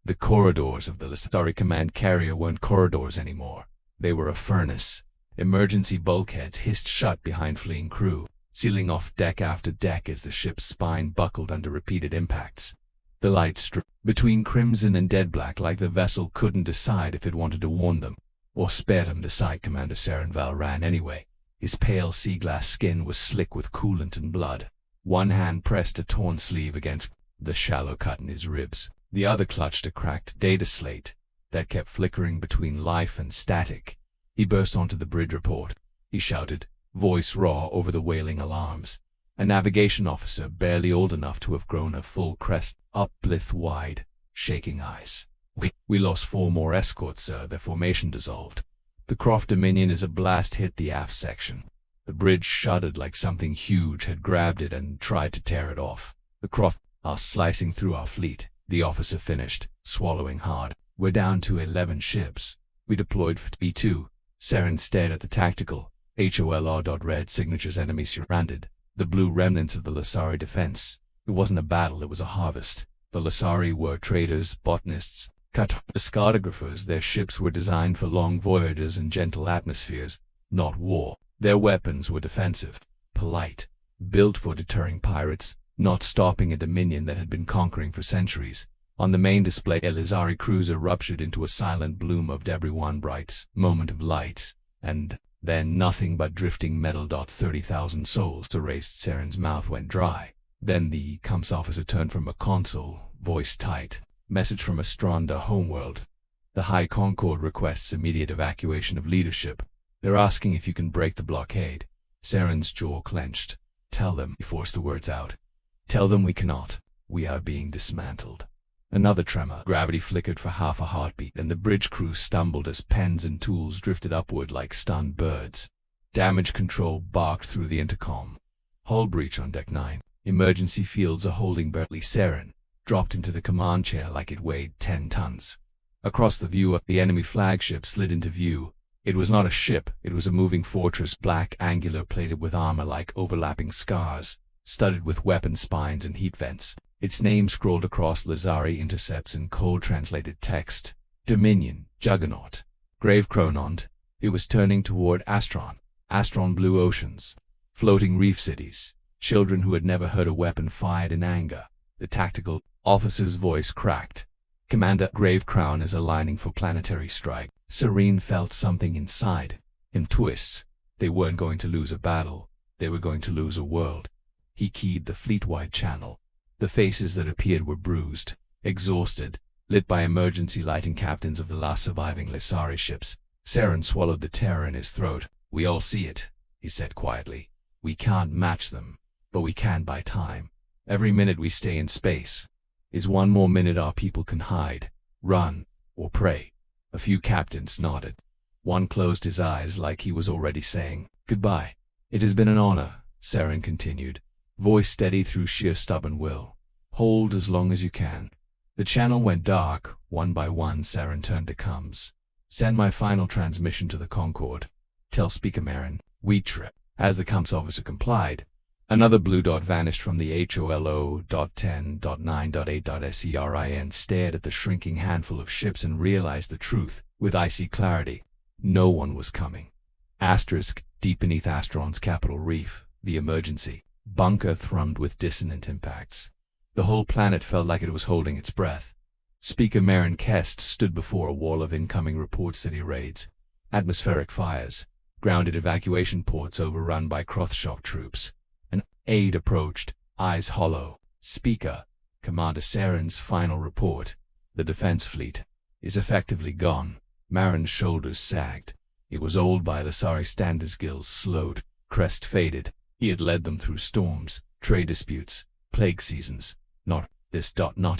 The corridors of the Lysari command carrier weren't corridors anymore. They were a furnace. Emergency bulkheads hissed shut behind fleeing crew, sealing off deck after deck as the ship's spine buckled under repeated impacts. The lights streamed between crimson and dead black like the vessel couldn't decide if it wanted to warn them or spare them. The Site Commander Serin Vaal ran anyway. His pale sea glass skin was slick with coolant and blood. One hand pressed a torn sleeve against the shallow cut in his ribs. The other clutched a cracked data slate that kept flickering between life and static. He burst onto the bridge report. He shouted, voice raw over the wailing alarms. A navigation officer barely old enough to have grown a full crest up blith-wide, shaking eyes. We lost 4 more escorts, sir. Their formation dissolved. The Kroth Dominion as a blast hit the aft section. The bridge shuddered like something huge had grabbed it and tried to tear it off. The Kroth are slicing through our fleet, the officer finished, swallowing hard. We're down to 11 ships. We deployed for B2. Serin stared at the tactical, HOLR. Red signatures enemy surrounded. The blue remnants of the Lysari defense. It wasn't a battle, it was a harvest. The Lysari were traders, botanists, cartographers. Their ships were designed for long voyages and gentle atmospheres, not war. Their weapons were defensive, polite, built for deterring pirates, not stopping a dominion that had been conquering for centuries. On the main display, a Lysari cruiser ruptured into a silent bloom of debris. One bright moment of light, and then nothing but drifting metal. 30,000 souls erased. Serin's mouth went dry. Then the comms officer turned from a console, voice tight. Message from Asteron, homeworld. The High Concord requests immediate evacuation of leadership. They're asking if you can break the blockade. Serin's jaw clenched. Tell them, he forced the words out. Tell them we cannot. We are being dismantled. Another tremor. Gravity flickered for half a heartbeat, and the bridge crew stumbled as pens and tools drifted upward like stunned birds. Damage control barked through the intercom. Hull breach on deck 9. Emergency fields are holding barely. Serin dropped into the command chair like it weighed 10 tons. Across the view, the enemy flagship slid into view. It was not a ship, it was a moving fortress, black, angular, plated with armor like overlapping scars, studded with weapon spines and heat vents. Its name scrolled across Lysari intercepts in cold-translated text. Dominion, Juggernaut, Grave Chronond. It was turning toward Asteron. Asteron, blue oceans, floating reef cities, children who had never heard a weapon fired in anger. The tactical officer's voice cracked. Commander, Grave Crown is aligning for planetary strike. Serin felt something inside him twist. They weren't going to lose a battle. They were going to lose a world. He keyed the fleet-wide channel. The faces that appeared were bruised, exhausted, lit by emergency lighting. Captains of the last surviving Lysari ships. Serin swallowed the terror in his throat. We all see it, he said quietly. We can't match them, but we can buy time. Every minute we stay in space is one more minute our people can hide, run, or pray. A few captains nodded. One closed his eyes like he was already saying goodbye. It has been an honor, Serin continued, voice steady through sheer stubborn will. Hold as long as you can. The channel went dark. One by one, Serin turned to comms. Send my final transmission to the Concord. Tell Speaker Maren, we trip. As the comms officer complied, another blue dot vanished from the HOLO.10.9.8. Serin stared at the shrinking handful of ships and realized the truth with icy clarity. No one was coming. Asterisk, deep beneath Asteron's capital reef, the emergency bunker thrummed with dissonant impacts. The whole planet felt like it was holding its breath. Speaker Maren Kest stood before a wall of incoming reports: city raids, atmospheric fires, grounded evacuation ports overrun by Kroth shock troops. An aide approached, eyes hollow. Speaker, Commander Serin's final report. The defense fleet is effectively gone. Maren's shoulders sagged. It was old by Lysari standards. Gills slowed, crest faded. He had led them through storms, trade disputes, plague seasons. Not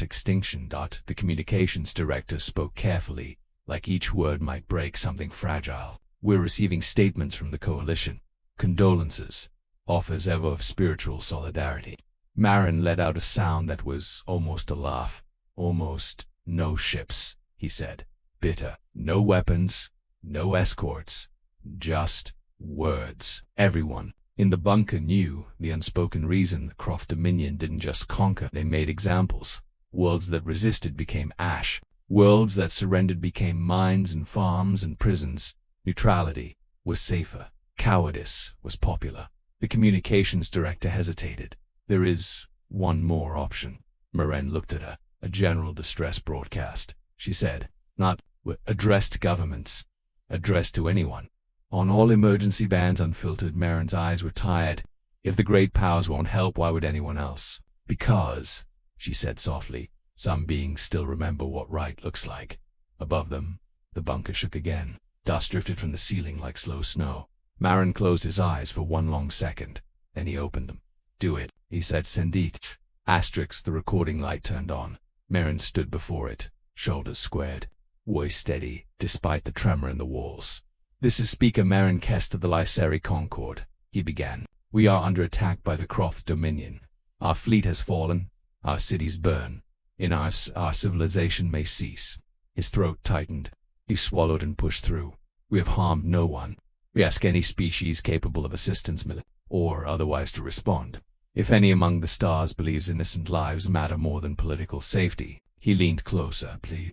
extinction. The communications director spoke carefully, like each word might break something fragile. We're receiving statements from the coalition. Condolences. Offers ever of spiritual solidarity. Maren let out a sound that was almost a laugh. Almost. No ships, he said. Bitter. No weapons. No escorts. Just words. Everyone in the bunker knew the unspoken reason the Kroth Dominion didn't just conquer, they made examples. Worlds that resisted became ash. Worlds that surrendered became mines and farms and prisons. Neutrality was safer. Cowardice was popular. The communications director hesitated. There is one more option. Maren looked at her. A general distress broadcast, she said. Not addressed to governments. Addressed to anyone. On all emergency bands, unfiltered. Maren's eyes were tired. If the great powers won't help, why would anyone else? Because, she said softly, some beings still remember what right looks like. Above them, the bunker shook again. Dust drifted from the ceiling like slow snow. Maren closed his eyes for one long second. Then he opened them. Do it, he said. Send it. Asterisk. The recording light turned on. Maren stood before it, shoulders squared, voice steady, despite the tremor in the walls. This is Speaker Maren Kest of the Lysari Concord, he began. We are under attack by the Kroth Dominion. Our fleet has fallen. Our cities burn. In our civilization may cease. His throat tightened. He swallowed and pushed through. We have harmed no one. We ask any species capable of assistance, or otherwise, to respond. If any among the stars believes innocent lives matter more than political safety. He leaned closer. Please.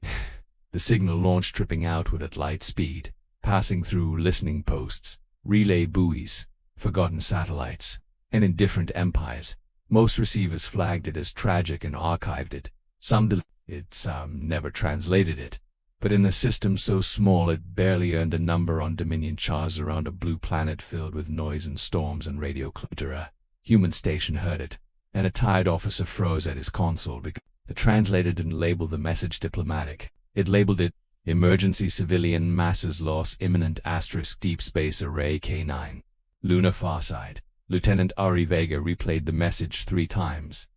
The signal launched, tripping outward at light speed, passing through listening posts, relay buoys, forgotten satellites, and in different empires. Most receivers flagged it as tragic and archived it. Some never translated it. But in a system so small it barely earned a number on Dominion charts around a blue planet filled with noise and storms and radio clutter. A human station heard it, and a tired officer froze at his console because the translator didn't label the message diplomatic. It labeled it, Emergency Civilian Masses Loss Imminent * Deep Space Array K9. Lunar Far Side. Lieutenant Ari Vega replayed the message 3 times,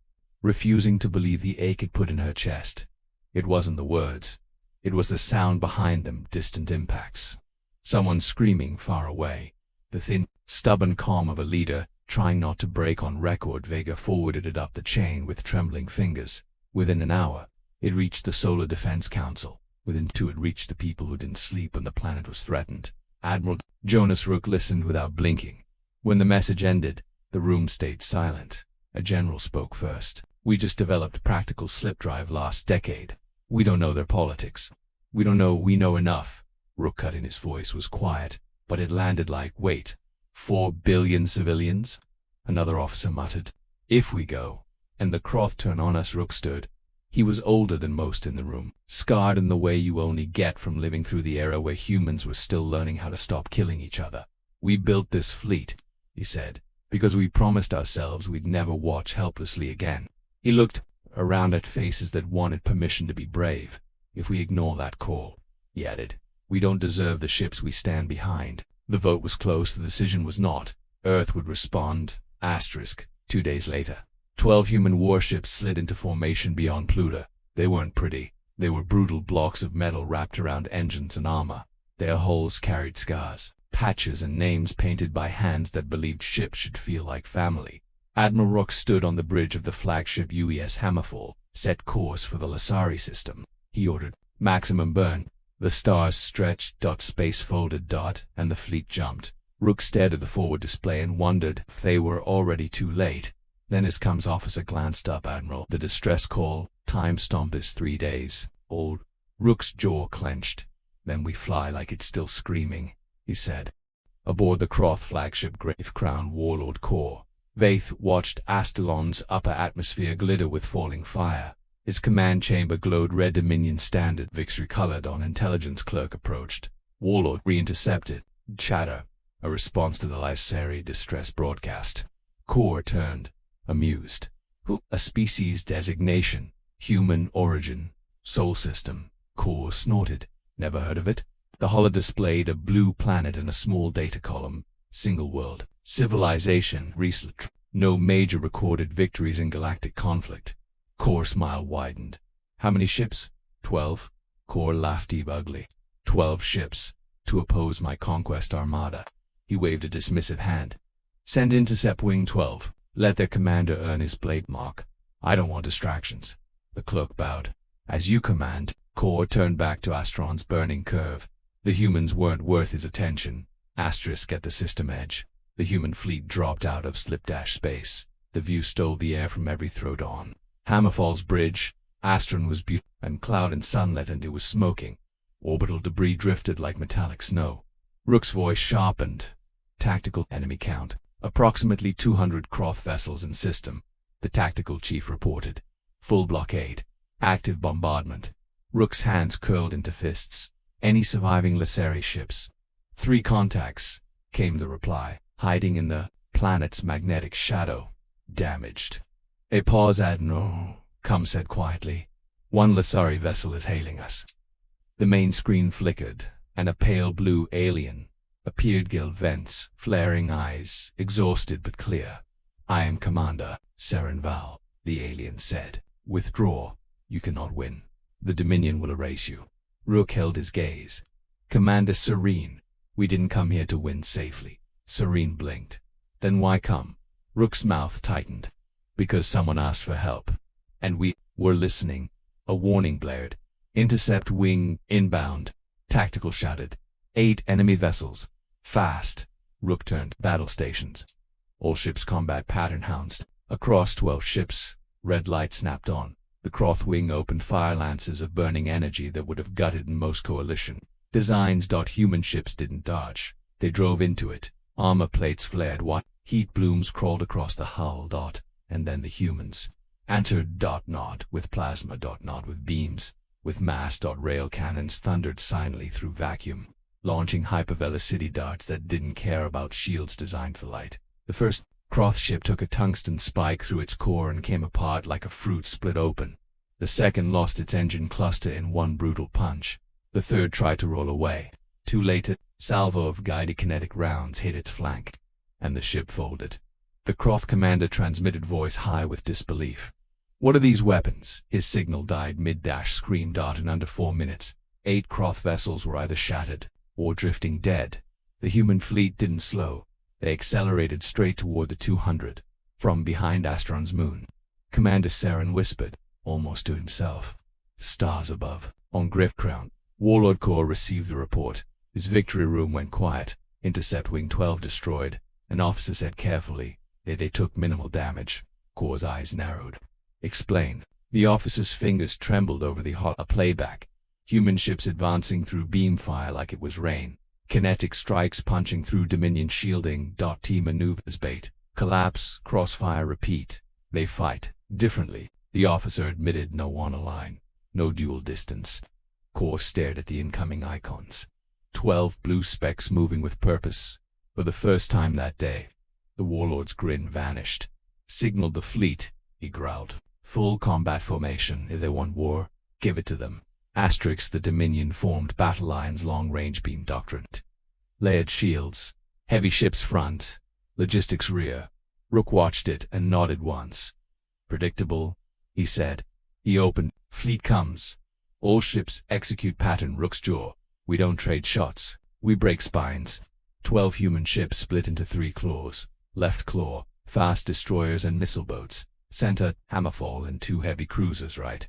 refusing to believe the ache it put in her chest. It wasn't the words. It was the sound behind them, distant impacts. Someone screaming far away. The thin, stubborn calm of a leader, trying not to break on record. Vega forwarded it up the chain with trembling fingers. Within an hour, it reached the Solar Defense Council. Within 2 it reached the people who didn't sleep when the planet was threatened. Admiral Jonas Rook listened without blinking. When the message ended, the room stayed silent. A general spoke first. We just developed practical slip drive last decade. We don't know their politics. We don't know we know enough. Rook cut in. His voice was quiet, but it landed like, wait, 4 billion civilians? Another officer muttered. If we go, and the Kroth turn on us. Rook stood. He was older than most in the room, scarred in the way you only get from living through the era where humans were still learning how to stop killing each other. We built this fleet, he said, because we promised ourselves we'd never watch helplessly again. He looked around at faces that wanted permission to be brave. If we ignore that call, he added, we don't deserve the ships we stand behind. The vote was close. The decision was not. Earth would respond. * 2 days later, 12 human warships slid into formation beyond Pluto. They weren't pretty. They were brutal blocks of metal wrapped around engines and armor. Their hulls carried scars, patches, and names painted by hands that believed ships should feel like family. Admiral Rook stood on the bridge of the flagship UES Hammerfall, set course for the Lysari system. He ordered, maximum burn. The stars stretched. Space folded. And the fleet jumped. Rook stared at the forward display and wondered if they were already too late. Then his comms officer glanced up. Admiral, the distress call, time stamp is 3 days old. Rook's jaw clenched. Then we fly like it's still screaming, he said. Aboard the Kroth flagship Grave Crown Warlord Core, Vaith watched Asteron's upper atmosphere glitter with falling fire. His command chamber glowed red. Dominion standard victory colored on. Intelligence clerk approached. Warlord re-intercepted. Chatter. A response to the Lysari distress broadcast. Core turned, amused. Who? A species designation. Human origin. Sol system. Core snorted. Never heard of it? The holo displayed a blue planet and a small data column. Single world. Civilization. Research. No major recorded victories in galactic conflict. Core smile widened. How many ships? 12. Core laughed ugly. 12 ships, to oppose my conquest armada. He waved a dismissive hand. Send intercept wing 12. Let their commander earn his blade mark. I don't want distractions. The clerk bowed. As you command. Core turned back to Asteron's burning curve. The humans weren't worth his attention. At the system edge. The human fleet dropped out of slipdash space. The view stole the air from every throat on. Hammerfall's bridge, Asteron was beautiful, and cloud and sunlit, and it was smoking. Orbital debris drifted like metallic snow. Rook's voice sharpened. Tactical enemy count. Approximately 200 Kroth vessels in system. The tactical chief reported. Full blockade. Active bombardment. Rook's hands curled into fists. Any surviving Lysari ships? 3 contacts, came the reply, hiding in the planet's magnetic shadow. Damaged. A pause. Admiral, said quietly. 1 Lysari vessel is hailing us. The main screen flickered, and a pale blue alien appeared. Gill vents, flaring eyes, exhausted but clear. I am Commander Serin Vaal, the alien said. Withdraw. You cannot win. The Dominion will erase you. Rook held his gaze. Commander Serin, we didn't come here to win safely. Serin blinked. Then why come? Rook's mouth tightened. Because someone asked for help. And we were listening. A warning blared. Intercept wing inbound. Tactical shouted. 8 enemy vessels. Fast. Rook turned. Battle stations. All ships combat pattern hounds. Across 12 ships. Red light snapped on. The Kroth wing opened fire lances of burning energy that would have gutted most coalition designs. Human ships didn't dodge. They drove into it. Armor plates flared. What? Heat blooms crawled across the hull. And then the humans answered. Not with plasma. Not with beams. With mass. Rail cannons thundered silently through vacuum, launching hypervelocity darts that didn't care about shields designed for light. The first Kroth ship took a tungsten spike through its core and came apart like a fruit split open. The second lost its engine cluster in one brutal punch. The third tried to roll away. Too late. A salvo of guided kinetic rounds hit its flank, and the ship folded. The Kroth commander transmitted, voice high with disbelief. What are these weapons? His signal died mid-dash. Screamed. In under 4 minutes, 8 Kroth vessels were either shattered or drifting dead. The human fleet didn't slow. They accelerated straight toward the 200, from behind Asteron's moon. Commander Serin whispered, almost to himself. Stars above. On Griffcrown, Warlord Corps received the report. His victory room went quiet. Intercept Wing 12 destroyed. An officer said carefully. They took minimal damage. Corps' eyes narrowed. Explain. The officer's fingers trembled over the hot playback. Human ships advancing through beam fire like it was rain. Kinetic strikes punching through Dominion shielding. T maneuvers bait. Collapse, crossfire, repeat. They fight differently, the officer admitted. No on a line. No dual distance. Corps stared at the incoming icons. 12 blue specks moving with purpose. For the first time that day, the warlord's grin vanished. Signaled the fleet, he growled. Full combat formation. If they want war, give it to them. The Dominion formed battle lines. Long-range beam doctrine. Layered shields. Heavy ships front. Logistics rear. Rook watched it and nodded once. Predictable, he said. He opened. Fleet comes. All ships execute pattern. Rook's jaw. We don't trade shots. We break spines. 12 human ships split into 3 claws. Left claw, fast destroyers and missile boats. Center, Hammerfall and 2 heavy cruisers. Right.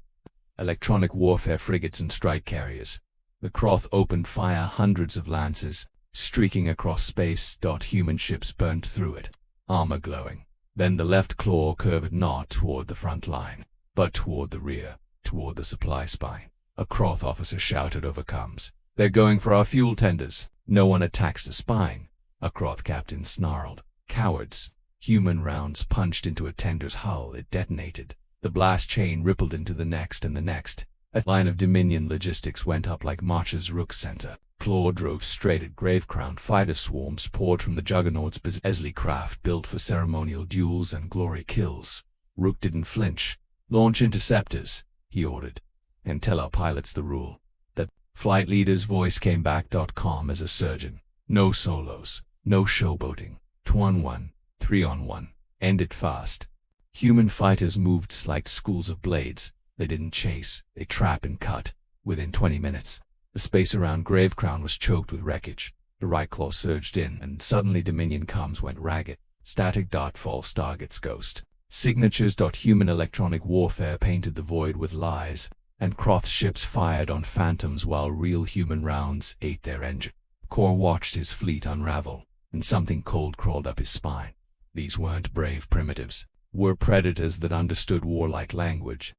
Electronic warfare frigates and strike carriers. The Kroth opened fire. Hundreds of lances, streaking across space. Human ships burned through it, armor glowing. Then the left claw curved not toward the front line, but toward the rear, toward the supply spine. A Kroth officer shouted over comms. They're going for our fuel tenders. No one attacks the spine. A Kroth captain snarled. Cowards. Human rounds punched into a tender's hull. It detonated. The blast chain rippled into the next and the next. A line of Dominion logistics went up like marches. Rook's center. Claw drove straight at Gravecrown. Fighter swarms poured from the Juggernaut's Besley craft built for ceremonial duels and glory kills. Rook didn't flinch. Launch interceptors, he ordered. And tell our pilots the rule. The flight leader's voice came back. Calm as a surgeon. No solos. No showboating. 2-on-1. 3-on-1. End it fast. Human fighters moved like schools of blades. They didn't chase. They trap and cut. Within 20 minutes, the space around Gravecrown was choked with wreckage. The right claw surged in, and suddenly Dominion comms went ragged. Static. False targets. Ghost signatures. Human electronic warfare painted the void with lies, and Kroth ships fired on phantoms while real human rounds ate their engine. Corps watched his fleet unravel, and something cold crawled up his spine. These weren't brave primitives. Were predators that understood warlike language.